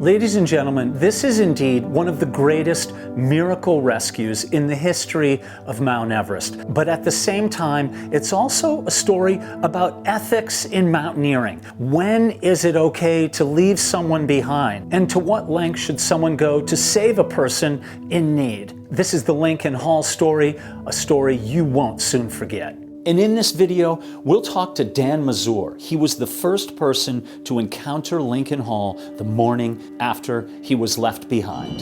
Ladies and gentlemen, this is indeed one of the greatest miracle rescues in the history of Mount Everest. But at the same time, it's also a story about ethics in mountaineering. When is it okay to leave someone behind? And to what length should someone go to save a person in need? This is the Lincoln Hall story, a story you won't soon forget. And in this video, we'll talk to Dan Mazur. He was the first person to encounter Lincoln Hall the morning after he was left behind.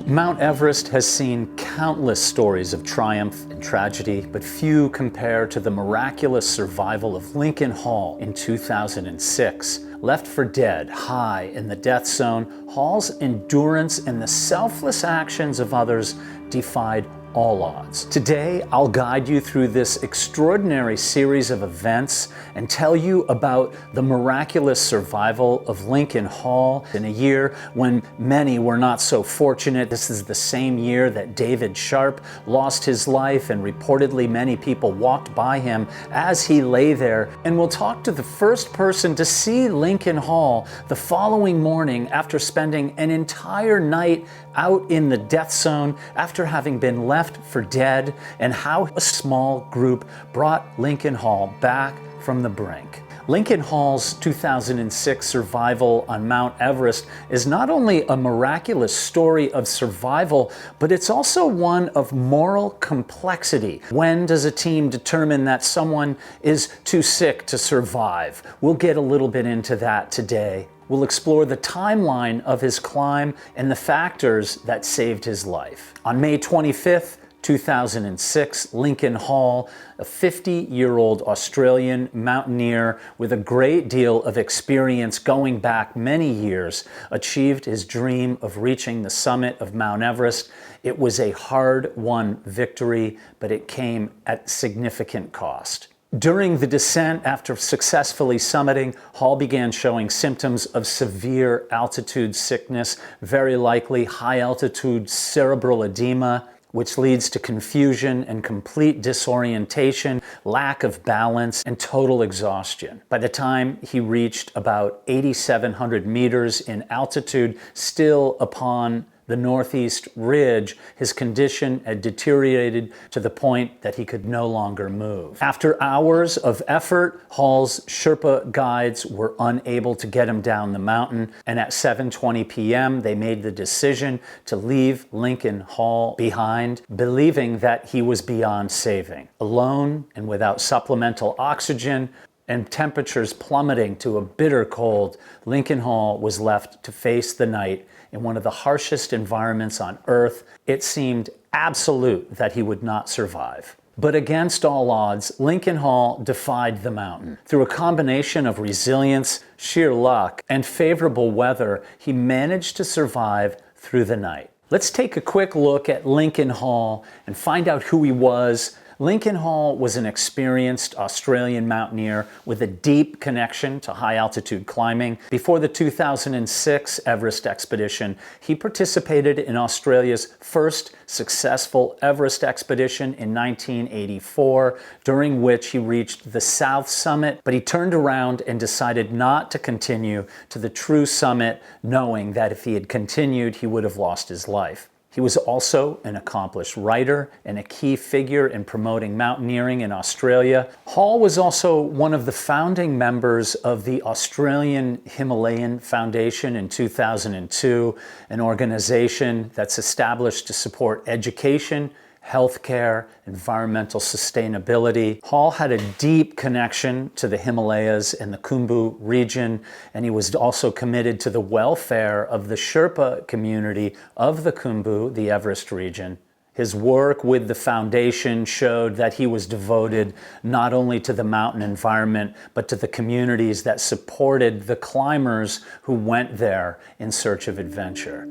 Mount Everest has seen countless stories of triumph and tragedy, but few compare to the miraculous survival of Lincoln Hall in 2006. Left for dead, high in the death zone, Hall's endurance and the selfless actions of others defied all odds. Today, I'll guide you through this extraordinary series of events and tell you about the miraculous survival of Lincoln Hall in a year when many were not so fortunate. This is the same year that David Sharp lost his life, and reportedly many people walked by him as he lay there. And we'll talk to the first person to see Lincoln Hall the following morning after spending an entire night out in the death zone after having been left for dead, and how a small group brought Lincoln Hall back from the brink. Lincoln Hall's 2006 survival on Mount Everest is not only a miraculous story of survival, but it's also one of moral complexity. When does a team determine that someone is too sick to survive? We'll get a little bit into that today. We'll explore the timeline of his climb and the factors that saved his life. On May 25th, 2006, Lincoln Hall, a 50-year-old Australian mountaineer with a great deal of experience going back many years, achieved his dream of reaching the summit of Mount Everest. It was a hard-won victory, but it came at significant cost. During the descent, after successfully summiting, Hall began showing symptoms of severe altitude sickness, very likely high-altitude cerebral edema, which leads to confusion and complete disorientation, lack of balance, and total exhaustion. By the time he reached about 8,700 meters in altitude, still upon the northeast ridge, his condition had deteriorated to the point that he could no longer move. After hours of effort, Hall's Sherpa guides were unable to get him down the mountain, and at 7:20 p.m. they made the decision to leave Lincoln Hall behind, believing that he was beyond saving. Alone and without supplemental oxygen, and temperatures plummeting to a bitter cold, Lincoln Hall was left to face the night in one of the harshest environments on Earth. It seemed absolute that he would not survive. But against all odds, Lincoln Hall defied the mountain. Through a combination of resilience, sheer luck, and favorable weather, he managed to survive through the night. Let's take a quick look at Lincoln Hall and find out who he was. Lincoln Hall was an experienced Australian mountaineer with a deep connection to high-altitude climbing. Before the 2006 Everest expedition, he participated in Australia's first successful Everest expedition in 1984, during which he reached the South Summit, but he turned around and decided not to continue to the true summit, knowing that if he had continued, he would have lost his life. He was also an accomplished writer and a key figure in promoting mountaineering in Australia. Hall was also one of the founding members of the Australian Himalayan Foundation in 2002, an organization that's established to support education, healthcare, environmental sustainability. Hall had a deep connection to the Himalayas and the Khumbu region, and he was also committed to the welfare of the Sherpa community of the Khumbu, the Everest region. His work with the foundation showed that he was devoted not only to the mountain environment, but to the communities that supported the climbers who went there in search of adventure.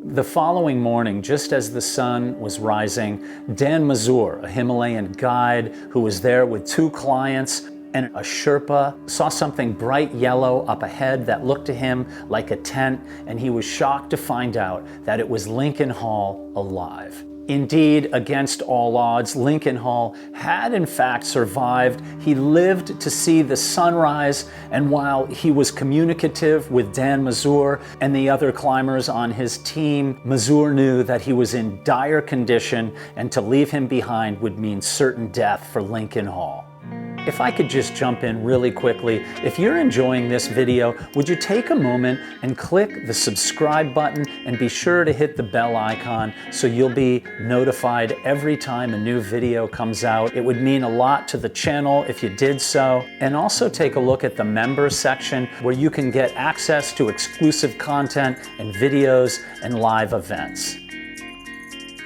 The following morning, just as the sun was rising, Dan Mazur, a Himalayan guide who was there with two clients and a Sherpa, saw something bright yellow up ahead that looked to him like a tent, and he was shocked to find out that it was Lincoln Hall alive. Indeed, against all odds, Lincoln Hall had in fact survived. He lived to see the sunrise, and while he was communicative with Dan Mazur and the other climbers on his team, Mazur knew that he was in dire condition, and to leave him behind would mean certain death for Lincoln Hall. If I could just jump in really quickly, if you're enjoying this video, would you take a moment and click the subscribe button and be sure to hit the bell icon so you'll be notified every time a new video comes out. It would mean a lot to the channel if you did so. And also take a look at the members section where you can get access to exclusive content and videos and live events.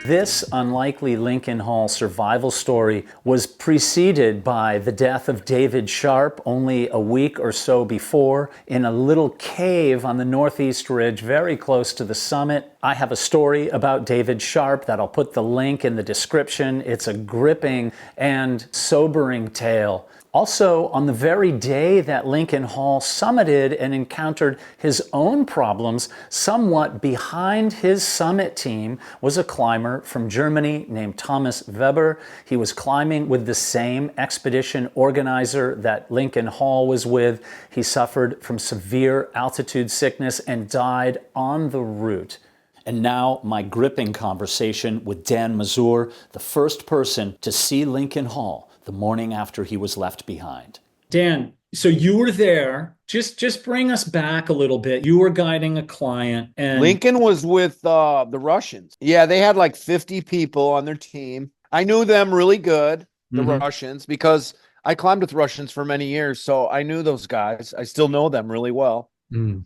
This unlikely Lincoln Hall survival story was preceded by the death of David Sharp only a week or so before in a little cave on the northeast ridge very close to the summit. I have a story about David Sharp that I'll put the link in the description. It's a gripping and sobering tale. Also, on the very day that Lincoln Hall summited and encountered his own problems, somewhat behind his summit team was a climber from Germany named Thomas Weber. He was climbing with the same expedition organizer that Lincoln Hall was with. He suffered from severe altitude sickness and died on the route. And now my gripping conversation with Dan Mazur, the first person to see Lincoln Hall the morning after he was left behind. Dan, so you were there. Just bring us back a little bit. You were guiding a client, and Lincoln was with the Russians. Yeah, they had like 50 people on their team. I knew them really good, the Russians, because I climbed with Russians for many years, so I knew those guys. I still know them really well. And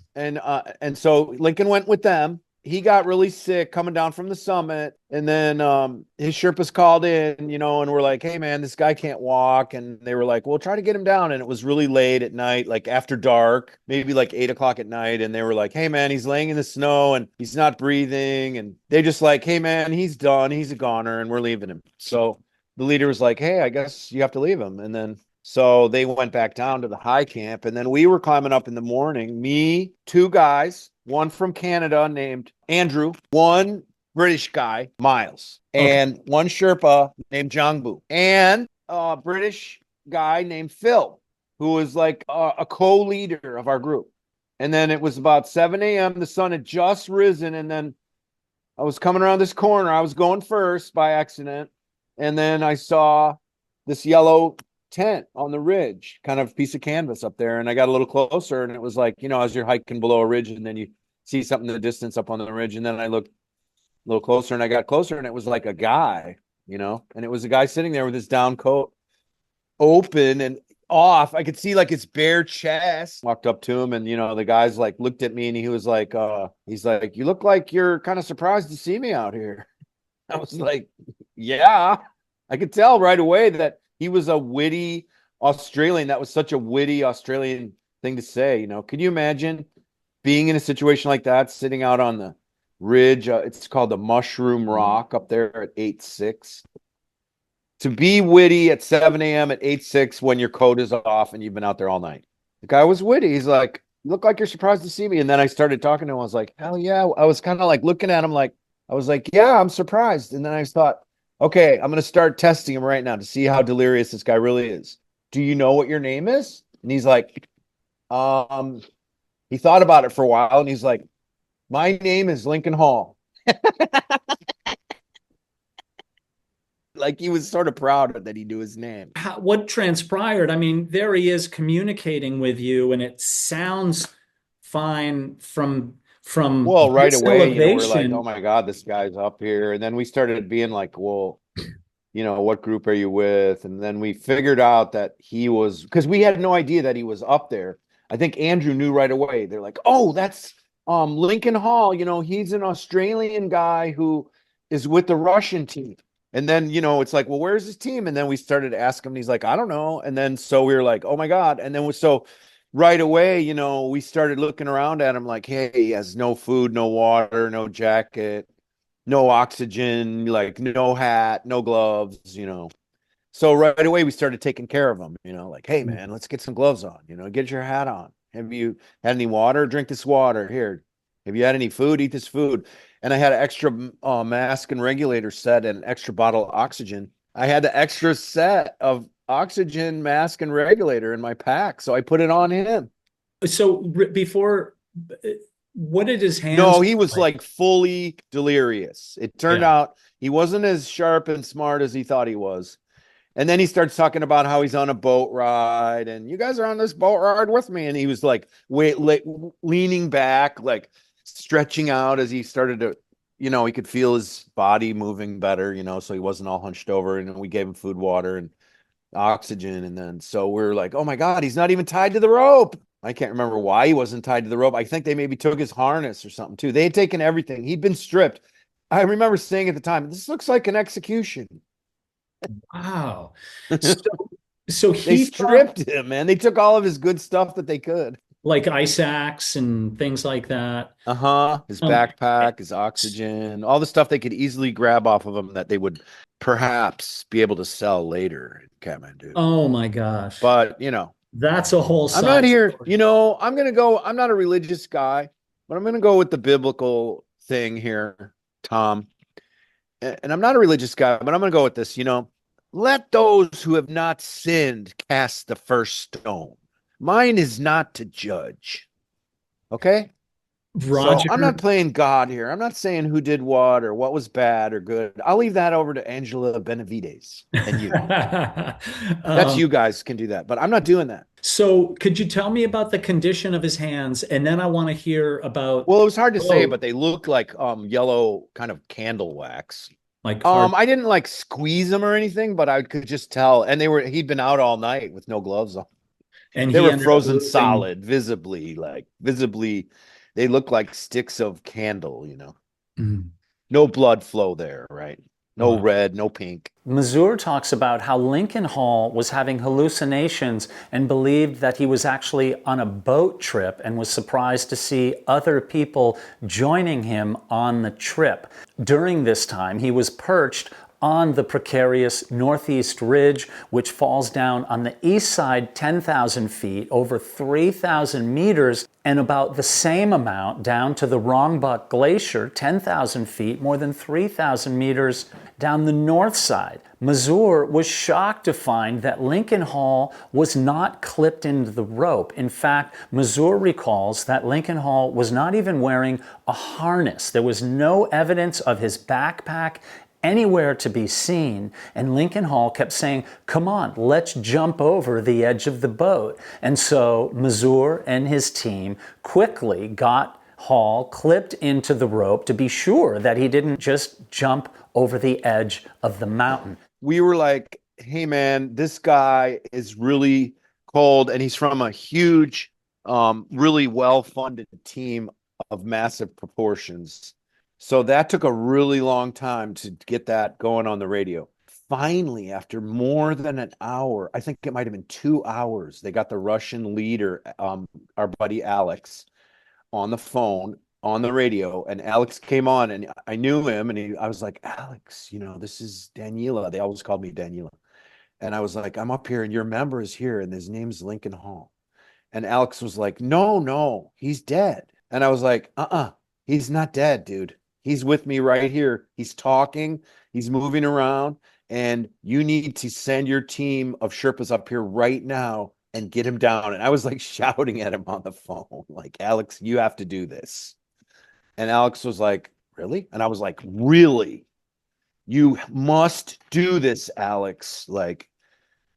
so Lincoln went with them. He got really sick coming down from the summit, and then his Sherpas called in, you know, and we're like, hey man, this guy can't walk. And they were like, well, try to get him down. And it was really late at night, like after dark, maybe like 8 o'clock at night. And they were like, hey man, he's laying in the snow and he's not breathing. And they just like, hey man, he's done, he's a goner, and we're leaving him. So the leader was like, hey, I guess you have to leave him. And then so they went back down to the high camp, and then we were climbing up in the morning, me, 2 guys, one from Canada named Andrew, one British guy, Miles, and one Sherpa named Jangbu, and a British guy named Phil, who was like a co-leader of our group. And then it was about 7 a.m. The sun had just risen, and then I was coming around this corner. I was going first by accident, and then I saw this yellow tent on the ridge, kind of piece of canvas up there. And I got a little closer, and it was like, you know, as you're hiking below a ridge and then you see something in the distance up on the ridge. And then I looked a little closer, and I got closer, and it was like a guy, you know, and it was a guy sitting there with his down coat open and off. I could see like his bare chest. Walked up to him, and, you know, the guys like looked at me, and he was like, he's like, you look like you're kind of surprised to see me out here. I was like, yeah. I could tell right away that he was a witty Australian. That was such a witty Australian thing to say, you know. Could you imagine being in a situation like that, sitting out on the ridge? It's called the Mushroom Rock up there at 8.6. To be witty at 7 a.m. at 8.6 when your coat is off and you've been out there all night. The guy was witty. He's like, you look like you're surprised to see me. And then I started talking to him. I was like, hell yeah. I was kind of like looking at him like, I was like, yeah, I'm surprised. And then I thought, okay, I'm going to start testing him right now to see how delirious this guy really is. Do you know what your name is? And he's like, he thought about it for a while, and he's like, my name is Lincoln Hall. Like he was sort of proud that he knew his name. What transpired? I mean, there he is communicating with you, and it sounds fine from well, right away, elevation. you know, we're like, oh my God, this guy's up here. And then we started being like, well, you know, what group are you with? And then we figured out that he was, because we had no idea that he was up there. I think Andrew knew right away. They're like, oh, that's Lincoln Hall. You know, he's an Australian guy who is with the Russian team. And then, you know, it's like, well, where's his team? And then we started to ask him, and he's like, I don't know. And then so we were like, oh my God. And then so right away, you know, we started looking around at him like, hey, he has no food, no water, no jacket, no oxygen, like no hat, no gloves, you know. So right away we started taking care of him, you know, like, hey man, let's get some gloves on, you know, get your hat on. Have you had any water? Drink this water here. Have you had any food? Eat this food. And I had an extra mask and regulator set and an extra bottle of oxygen. I had the extra set of oxygen mask and regulator in my pack. So I put it on him. So before, what did his hands No, he look was like? like fully delirious. It turned Yeah. out he wasn't as sharp and smart as he thought he was. And then he starts talking about how he's on a boat ride and you guys are on this boat ride with me. And he was like, leaning back, like stretching out as he started to, he could feel his body moving better, so he wasn't all hunched over. And we gave him food, water, and oxygen. And then so we're like, oh my God, he's not even tied to the rope. I can't remember why he wasn't tied to the rope. I think they maybe took his harness or something too. They had taken everything. He'd been stripped. I remember saying at the time, this looks like an execution. Wow. So, so They he thought stripped him, man. They took all of his good stuff that they could. like ice axe and things like that. Uh-huh. His Um, backpack, his oxygen, all the stuff they could easily grab off of him that they would perhaps be able to sell later in Kathmandu. oh my gosh. But, That's a whole I'm not side here, story. I'm not a religious guy, but I'm going to go with the biblical thing here, Tom. And I'm not a religious guy, but I'm going to go with this, let those who have not sinned cast the first stone. Mine is not to judge. Okay? So I'm Roger. not playing God here. I'm not saying who did what or what was bad or good. I'll leave that over to Angela Benavides and you. That's Um, you guys can do that, but I'm not doing that. so could you tell me about the condition of his hands? And then I want to hear about, Well, it was hard to say, oh, but they look like yellow kind of candle wax. like hard. I didn't like squeeze them or anything, but I could just tell. And he'd been out all night with no gloves on. And They he were ended up frozen losing. solid, visibly. They look like sticks of candle, Mm, No blood flow there, right? No wow. red, no pink. Mazur talks about how Lincoln Hall was having hallucinations and believed that he was actually on a boat trip and was surprised to see other people joining him on the trip. During this time, he was perched on the precarious northeast ridge, which falls down on the east side 10,000 feet, over 3,000 meters, and about the same amount down to the Rongbuk Glacier, 10,000 feet, more than 3,000 meters down the north side. Mazur was shocked to find that Lincoln Hall was not clipped into the rope. In fact, Mazur recalls that Lincoln Hall was not even wearing a harness. There was no evidence of his backpack anywhere to be seen, and Lincoln Hall kept saying, come on, let's jump over the edge of the boat. And so Mazur and his team quickly got Hall clipped into the rope to be sure that he didn't just jump over the edge of the mountain. We were like, hey man, this guy is really cold and he's from a huge, really well-funded team of massive proportions. So that took a really long time to get that going on the radio. Finally, after more than an hour, I think it might have been 2 hours, they got the Russian leader, our buddy Alex, on the phone, on the radio, and Alex came on and I knew him and I was like, Alex, this is Daniela. They always called me Daniela. And I was like, I'm up here and your member is here and his name's Lincoln Hall. And Alex was like, no, he's dead. And I was like, he's not dead, dude. He's with me right here. He's talking, he's moving around, and you need to send your team of Sherpas up here right now and get him down. And I was like shouting at him on the phone, like, Alex, you have to do this. And Alex was like, really? And I was like, really? You must do this, Alex. Like,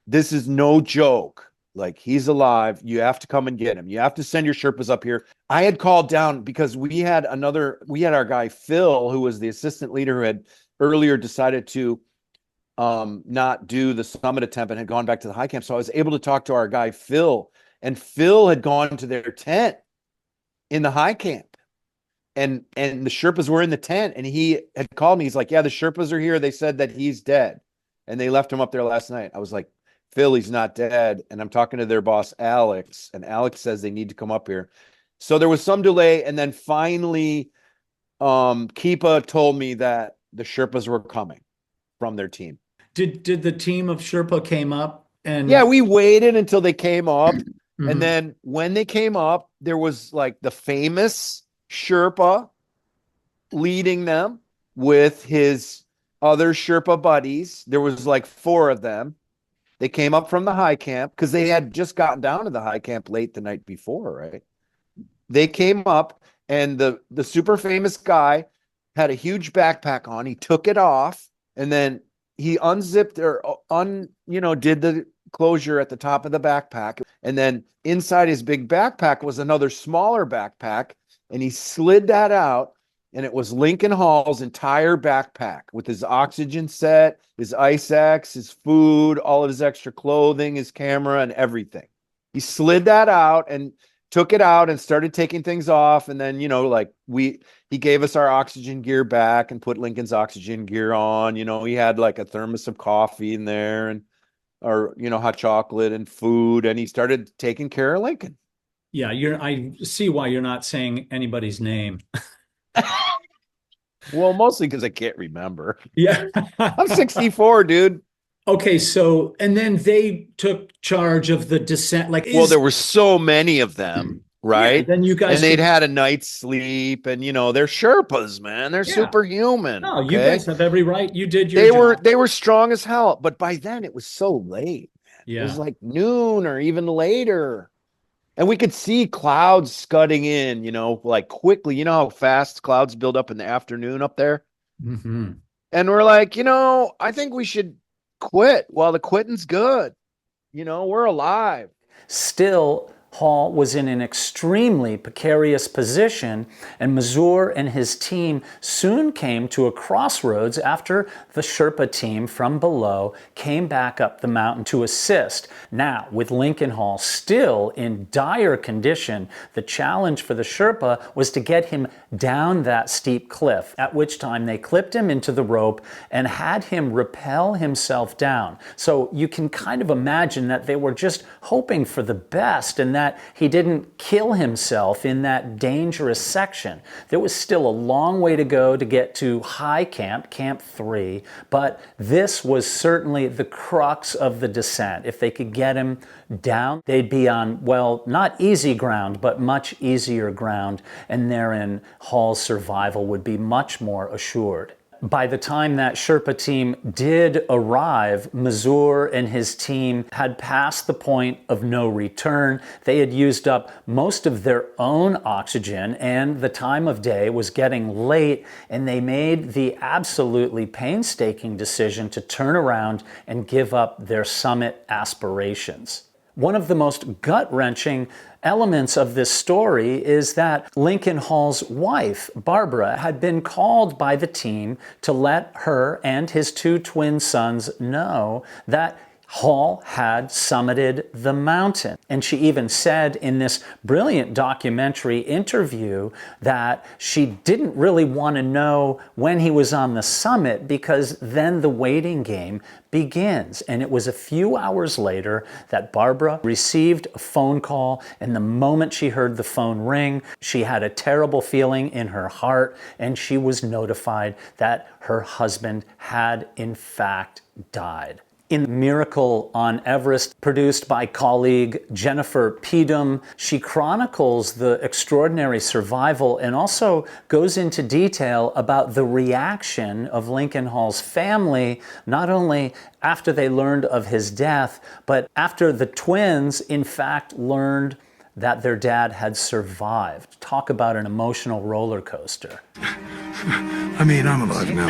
this is no joke. Like, he's alive. You have to come and get him. You have to send your Sherpas up here. I had called down because we had our guy, Phil, who was the assistant leader who had earlier decided to not do the summit attempt and had gone back to the high camp. So I was able to talk to our guy, Phil, and Phil had gone to their tent in the high camp. And the Sherpas were in the tent and he had called me. He's like, yeah, the Sherpas are here. They said that he's dead. And they left him up there last night. I was like, Phil, he's not dead. And I'm talking to their boss, Alex, and Alex says they need to come up here. So there was some delay. And then finally, Keepa told me that the Sherpas were coming from their team. Did the team of Sherpa came up and Yeah, we waited until they came up. Mhm. And then when they came up, there was like the famous Sherpa leading them with his other Sherpa buddies. There was like 4 of them. They came up from the high camp because they had just gotten down to the high camp late the night before, right? They came up, and the super famous guy had a huge backpack on. He took it off, and then he unzipped or did the closure at the top of the backpack. And then inside his big backpack was another smaller backpack, and he slid that out, and it was Lincoln Hall's entire backpack with his oxygen set, his ice axe, his food, all of his extra clothing, his camera, and everything. He slid that out and took it out and started taking things off. And then, he gave us our oxygen gear back and put Lincoln's oxygen gear on. He had like a thermos of coffee in there and, hot chocolate and food. And he started taking care of Lincoln. Yeah. I see why you're not saying anybody's name. Well, mostly because I can't remember. Yeah. I'm 64, dude. Okay, so, and then they took charge of the descent. Well, there were so many of them, right? Yeah, then you guys, and they'd had a night's sleep, and they're Sherpas, man. They're superhuman. No, you guys have every right. You did your job. They were strong as hell, but by then it was so late. Yeah. It was like noon or even later. And we could see clouds scudding in, like quickly. You know how fast clouds build up in the afternoon up there? Mm-hmm. And we're like, I think we should quit while the quitting's good. We're alive. Still, Hall was in an extremely precarious position, and Mazur and his team soon came to a crossroads after the Sherpa team from below came back up the mountain to assist. Now, with Lincoln Hall still in dire condition, the challenge for the Sherpa was to get him down that steep cliff, at which time they clipped him into the rope and had him rappel himself down. So you can kind of imagine that they were just hoping for the best and that he didn't kill himself in that dangerous section. There was still a long way to go to get to high camp, Camp 3, but this was certainly the crux of the descent. If they could get him down, they'd be on, well, not easy ground, but much easier ground, and therein Hall's survival would be much more assured. By the time that Sherpa team did arrive, Mazur and his team had passed the point of no return. They had used up most of their own oxygen, and the time of day was getting late, and they made the absolutely painstaking decision to turn around and give up their summit aspirations. One of the most gut-wrenching elements of this story is that Lincoln Hall's wife, Barbara, had been called by the team to let her and his 2 twin sons know that Hall had summited the mountain. And she even said in this brilliant documentary interview that she didn't really want to know when he was on the summit because then the waiting game begins. And it was a few hours later that Barbara received a phone call, and the moment she heard the phone ring, she had a terrible feeling in her heart, and she was notified that her husband had in fact died. In Miracle on Everest, produced by colleague Jennifer Pedum, she chronicles the extraordinary survival and also goes into detail about the reaction of Lincoln Hall's family, not only after they learned of his death, but after the twins, in fact, learned that their dad had survived. Talk about an emotional roller coaster. I mean, I'm alive now.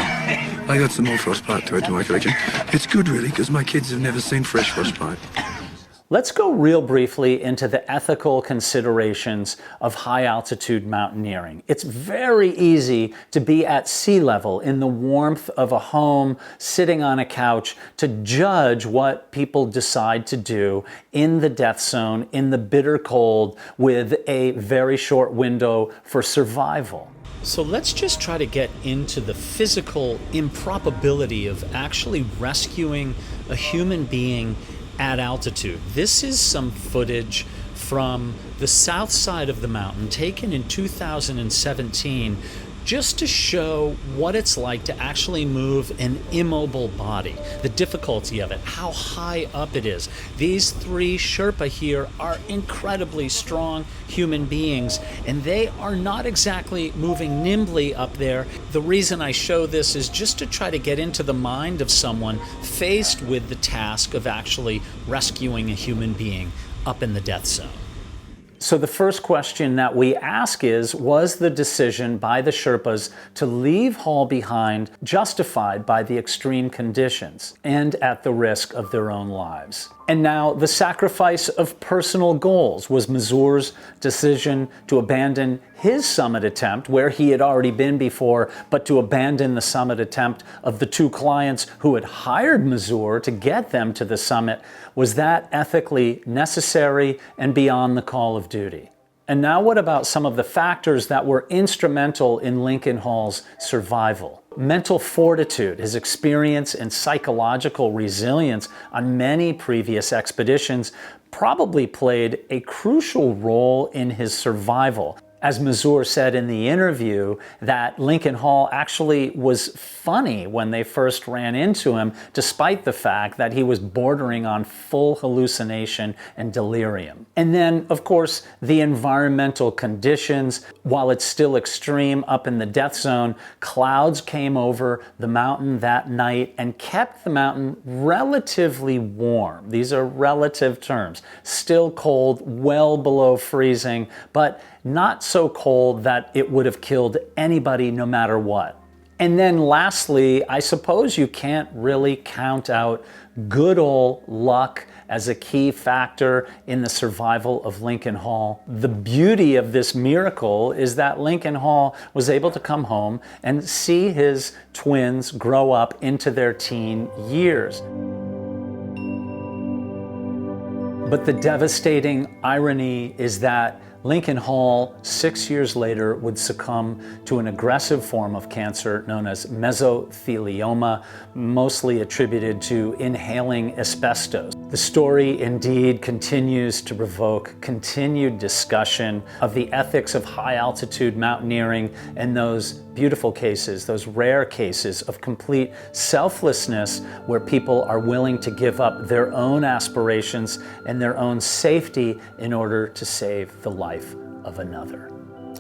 I got some more frostbite to add to my collection. It's good, really, because my kids have never seen fresh frostbite. Let's go real briefly into the ethical considerations of high-altitude mountaineering. It's very easy to be at sea level in the warmth of a home, sitting on a couch, to judge what people decide to do in the death zone, in the bitter cold, with a very short window for survival. So let's just try to get into the physical improbability of actually rescuing a human being at altitude. This is some footage from the south side of the mountain taken in 2017 just to show what it's like to actually move an immobile body, the difficulty of it, how high up it is. These three Sherpa here are incredibly strong human beings, and they are not exactly moving nimbly up there. The reason I show this is just to try to get into the mind of someone faced with the task of actually rescuing a human being up in the death zone. So the first question that we ask is, was the decision by the Sherpas to leave Hall behind justified by the extreme conditions and at the risk of their own lives? And now the sacrifice of personal goals. Was Mazur's decision to abandon his summit attempt, where he had already been before, but to abandon the summit attempt of the two clients who had hired Mazur to get them to the summit, was that ethically necessary and beyond the call of duty? And now what about some of the factors that were instrumental in Lincoln Hall's survival? Mental fortitude, his experience and psychological resilience on many previous expeditions probably played a crucial role in his survival. As Mazur said in the interview, that Lincoln Hall actually was funny when they first ran into him, despite the fact that he was bordering on full hallucination and delirium. And then, of course, the environmental conditions. While it's still extreme up in the death zone, clouds came over the mountain that night and kept the mountain relatively warm. These are relative terms. Still cold, well below freezing, but not so cold that it would have killed anybody no matter what. And then lastly, I suppose you can't really count out good old luck as a key factor in the survival of Lincoln Hall. The beauty of this miracle is that Lincoln Hall was able to come home and see his twins grow up into their teen years. But the devastating irony is that Lincoln Hall, 6 years later, would succumb to an aggressive form of cancer known as mesothelioma, mostly attributed to inhaling asbestos. The story indeed continues to provoke continued discussion of the ethics of high-altitude mountaineering and those beautiful cases, those rare cases of complete selflessness where people are willing to give up their own aspirations and their own safety in order to save the life of another.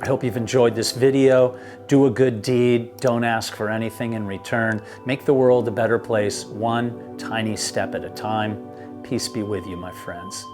I hope you've enjoyed this video. Do a good deed. Don't ask for anything in return. Make the world a better place, one tiny step at a time. Peace be with you, my friends.